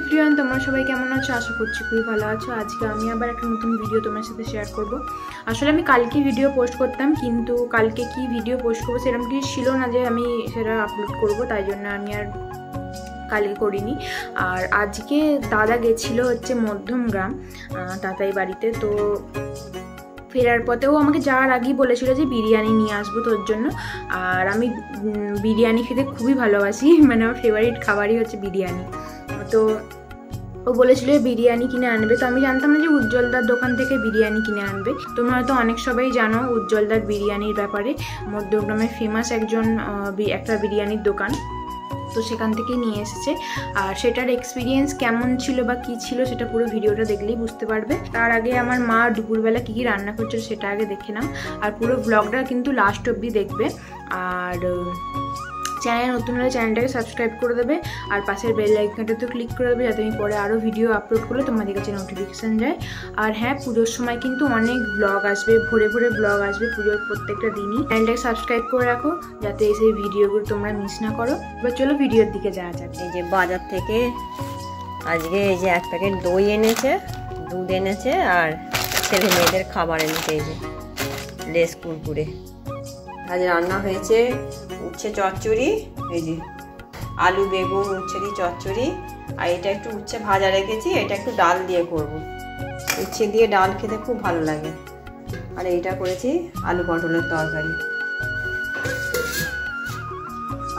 Everyone, তোমরা সবাই কেমন আছো? আশা করছি খুবই ভালো আছো। আজকে আমি আবার একটা নতুন ভিডিও তোমার সাথে শেয়ার করব। আসলে আমি কালকে ভিডিও পোস্ট করতাম, কিন্তু কালকে কি ভিডিও পোস্ট করবো সেরকম কিছু ছিল না যে আমি সেটা আপলোড করব, তাই জন্য আমি আর কালকে করিনি। আর আজকে দাদা গেছিলো হচ্ছে মধ্যমগ্রাম তাতাই বাড়িতে। তো ফেরার পথেও আমাকে যাওয়ার আগেই বলেছিল যে বিরিয়ানি নিয়ে আসবো তোর জন্য। আর আমি বিরিয়ানি খেতে খুবই ভালোবাসি, মানে আমার ফেভারিট খাবারই হচ্ছে বিরিয়ানি। তো ও বলেছিল বিরিয়ানি কিনে আনবে, তো আমি জানতাম না যে উজ্জ্বলদার দোকান থেকে বিরিয়ানি কিনে আনবে। তোমরা হয়তো অনেক সবাই জানো উজ্জ্বলদার বিরিয়ানির ব্যাপারে। মধ্যগ্রামের ফেমাস একটা বিরিয়ানির দোকান, তো সেখান থেকেই নিয়ে এসেছে। আর সেটার এক্সপিরিয়েন্স কেমন ছিল বা কী ছিল সেটা পুরো ভিডিওটা দেখলেই বুঝতে পারবে। তার আগে আমার মা দুপুরবেলা কী কী রান্না করছিল সেটা আগে দেখে নাও, আর পুরো ব্লগটা কিন্তু লাস্ট অবধি দেখবে। আর চ্যানেল নতুন হলে চ্যানেলটাকে সাবস্ক্রাইব করে দেবে, আর পাশের বেল আইকনটাতে ক্লিক করে দেবে যাতে আমি পরে আরও ভিডিও আপলোড করলে তোমাদের কাছে নোটিফিকেশান যায়। আর হ্যাঁ, পুজোর সময় কিন্তু অনেক ব্লগ আসবে, ভোরে ভোরে ব্লগ আসবে পুজোর প্রত্যেকটা দিনই। চ্যানেলটাকে সাবস্ক্রাইব করে রাখো যাতে সেই ভিডিওগুলো তোমরা মিস না করো। এবার চলো ভিডিওর দিকে যাওয়া যাক। এই যে বাজার থেকে আজকে এই যে 1 প্যাকেট দই এনেছে, দুধ এনেছে, আর ছেলে মেয়েদের খাবার এনেছে। এই যে লেস কুরকুরে। আজ রান্না হয়েছে উচ্ছে চচ্চড়ি, এই যে আলু বেগুন উচ্ছে দিয়ে চচ্চড়ি। আর এটা একটু উচ্ছে ভাজা রেখেছি, এটা একটু ডাল দিয়ে করব। উচ্ছে দিয়ে ডাল খেতে খুব ভালো লাগে। আর এইটা করেছি আলু পটলের তরকারি।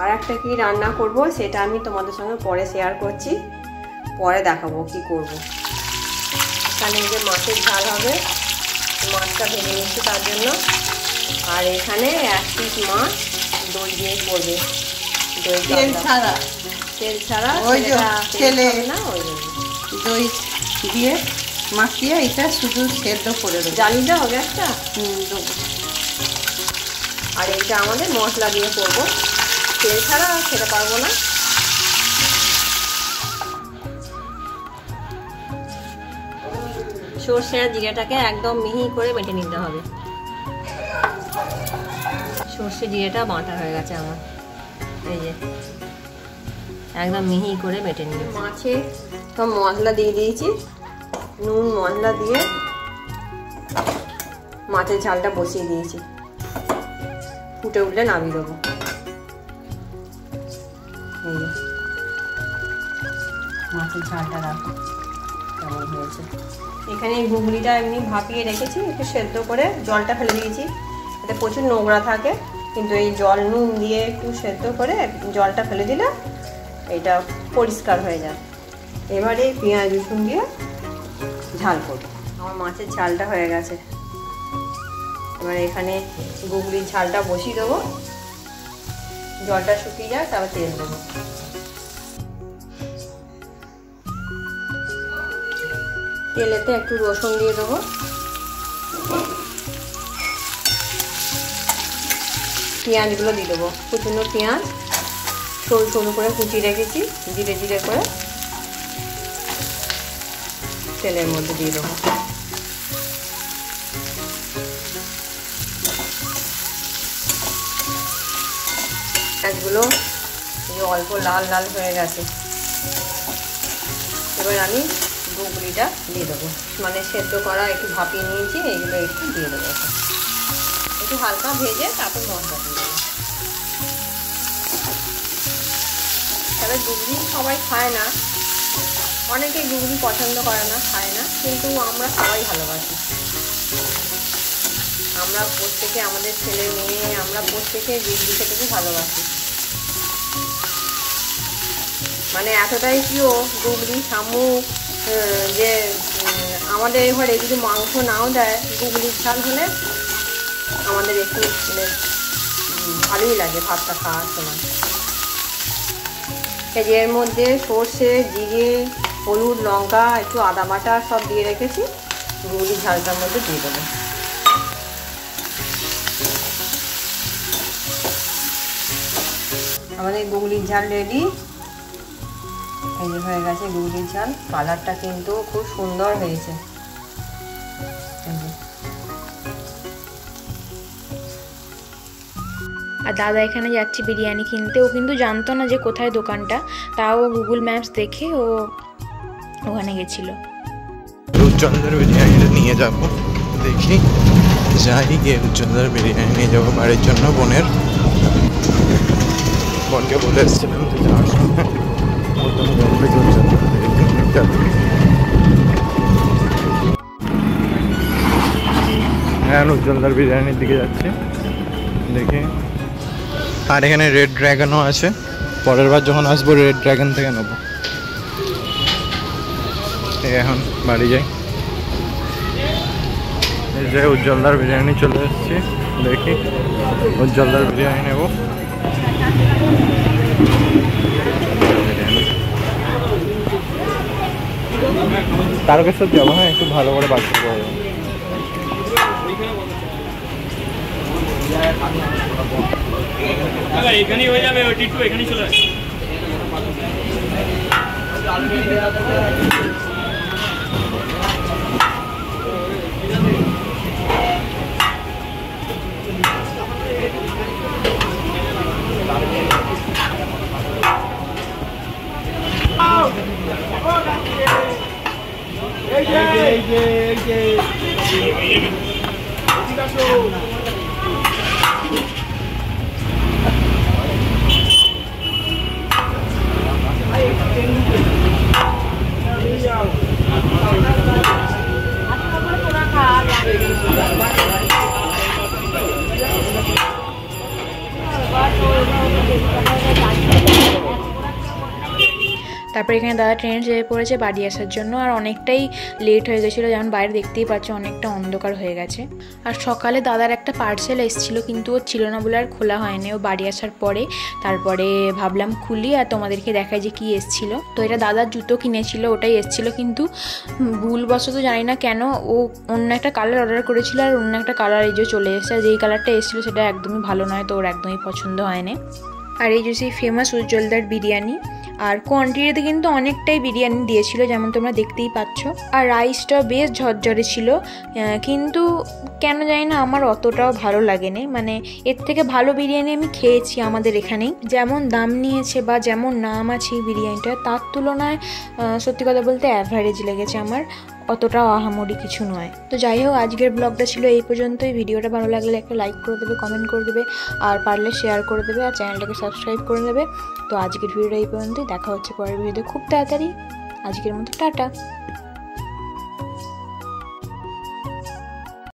আর একটা কি রান্না করব সেটা আমি তোমাদের সঙ্গে পরে শেয়ার করছি, পরে দেখাবো কি করব। এখানে এই যে মাছের ঝাল হবে, মাছটা ভেজে নিচ্ছি তার জন্য। আর এখানে 1 পিস মাছ দই দিয়ে করবে, তেল ছাড়া ছেলে না, ওই দই দিয়ে মাখিয়ে এটা শুধু সেদ্ধ করে দেবো। জ্বালিয়ে দাও গ্যাসটা। দেবো। আর এইটা আমাদের মশলা দিয়ে করবো, তেল ছাড়া খেতে পারবো না। সর্ষে আর জিরেটাকে একদম মিহি করে বেটে নিতে হবে। সর্ষে জিরেটা বাটা হয়ে গেছে আমার, এই যে একদম মিহি করে বেটে নিয়ে। মাছে সব মশলা দিয়ে দিয়েছি, নুন মশলা দিয়ে মাছের ঝালটা বসিয়ে দিয়েছি। ফুটে উঠলে নামিয়ে দেবো। মাছের ঝালটা রাখো কেমন হয়েছে। এখানে ঘুগনিটা এমনি ভাপিয়ে রেখেছি, একটু সেদ্ধ করে জলটা ফেলে দিয়েছি। এতে প্রচুর নোংরা থাকে, কিন্তু এই জল নুন দিয়ে একটু সেদ্ধ করে জলটা ফেলে দিলে এটা পরিষ্কার হয়ে যায়। এবারে পেঁয়াজ রসুন দিয়ে ঝাল করব। আমার মাছের ঝালটা হয়ে গেছে। এবার এখানে ঘুগনির ঝালটা বসিয়ে দেবো, জলটা শুকিয়ে যায়, তারপর তেল দেবো। তেলেতে একটু রসুন দিয়ে দেবো, পেঁয়াজগুলো দিয়ে দেবো। কুচনো পেঁয়াজ সরু সরু করে কুচিয়ে রেখেছি, জিরে জিরে করে তেলের মধ্যে দিয়ে দেবো। পেঁয়াজগুলো অল্প লাল লাল হয়ে গেছে। এবার আমি ঘুগনিটা দিয়ে দেবো, মানে সেদ্ধ করা একটু ভাপিয়ে নিয়েছি, এইগুলো একটু দিয়ে দেবো। একটু হালকা ভেজে তারপর মশলা দিয়ে দেবো। তবে ঘুগনি সবাই খায় না, অনেকে ঘুগনি পছন্দ করে না, খায় না, কিন্তু আমরা সবাই ভালোবাসি। আমরা প্রত্যেকে, আমাদের ছেলে মেয়ে, আমরা প্রত্যেকে ঘুগনি খেতে খুব ভালোবাসি। মানে এতটাই প্রিয় ঘুগনি শামুক যে আমাদের ঘরে যদি মাংস নাও দেয়, ঘুগনির ঝাল হলে আমাদের একটু ভালোই লাগে ভাতটা খাওয়ার সময়। এর মধ্যে সর্ষে জিরে হলুদ লঙ্কা একটু আদা বাটা সব দিয়ে রেখেছি, ঘুগনির ঝালটার মধ্যে দিয়ে দেবো। আমাদের ঘুগনির ঝাল রেডি। এই যে হয়ে গেছে ঘুগনির ঝাল। কালারটা কিন্তু খুব সুন্দর হয়েছে। আর দাদা এখানে যাচ্ছে বিরিয়ানি কিনতে। ও কিন্তু জানতো না যে কোথায় দোকানটা, তাও গুগল ম্যাপস দেখে ও ওখানে গেছিলো। উজ্জ্বলদার বিরিয়ানিটা নিয়ে যাব, দেখি যাই গিয়ে উজ্জ্বলদার বিরিয়ানি নিয়ে যাবো বাড়ির জন্য। বোনকে বলে এসেছিলাম যে যাওয়ার সময় এখন উজ্জ্বলদার বিরিয়ানির দিকে যাচ্ছি, দেখি। আর এখানে রেড ড্রাগনও আছে, পরের বার যখন আসবো রেড ড্রাগন থেকে নেবো। এখন বাড়ি যাই। এই যে উজ্জ্বলদার বিরিয়ানি চলে এসেছি, দেখি উজ্জ্বলদার বিরিয়ানি নেব। তারকেশ্বর যাবো, হ্যাঁ একটু ভালো করে বাড়তে পারবো। এখানেই হয়ে যাবে, টিটু এখানেই চলে আসে। তারপর এখানে দাদা ট্রেনে চেপে পড়েছে বাড়ি আসার জন্য। আর অনেকটাই লেট হয়ে গেছিলো, যেমন বাইরে দেখতেই পাচ্ছ অনেকটা অন্ধকার হয়ে গেছে। আর সকালে দাদার একটা পার্সেল এসেছিলো, কিন্তু ও ছিল না বলে আর খোলা হয়নি। ও বাড়ি আসার পরে তারপরে ভাবলাম খুলি আর তোমাদেরকে দেখাই যে কী এসেছিলো। তো এটা দাদার জুতো কিনেছিল, ওটাই এসেছিলো, কিন্তু ভুলবশত জানি না কেন ও অন্য একটা কালার অর্ডার করেছিল আর অন্য একটা কালার এই যে চলে এসেছে। আর যেই কালারটা এসেছিলো সেটা একদমই ভালো নয়, তো ওর একদমই পছন্দ হয়নি। আর এই যে সেই ফেমাস উজ্জ্বলদার বিরিয়ানি, আর কোয়ান্টিটিতে কিন্তু অনেকটাই বিরিয়ানি দিয়েছিল, যেমন তোমরা দেখতেই পাচ্ছ। আর রাইসটা বেশ ঝরঝরে ছিল, কিন্তু কেন জানি না আমার অতটাও ভালো লাগেনি। মানে এর থেকে ভালো বিরিয়ানি আমি খেয়েছি আমাদের এখানেই, যেমন দাম নিয়েছে বা যেমন নাম আছে এই বিরিয়ানিটা, তার তুলনায় সত্যি কথা বলতে অ্যাভারেজ লেগেছে আমার, অতটাও আহামরি কিছু নয়। তো যাই হোক, আজকের ব্লগটা ছিল এই পর্যন্তই। ভিডিওটা ভালো লাগলে একটা লাইক করে দেবে, কমেন্ট করে দেবে, আর পারলে শেয়ার করে দেবে, আর চ্যানেলটাকে সাবস্ক্রাইব করে দেবে। তো আজকের ভিডিওটা এই পর্যন্তই, দেখা হচ্ছে পরের ভিডিওতে খুব তাড়াতাড়ি। আজকের মতো টাটা।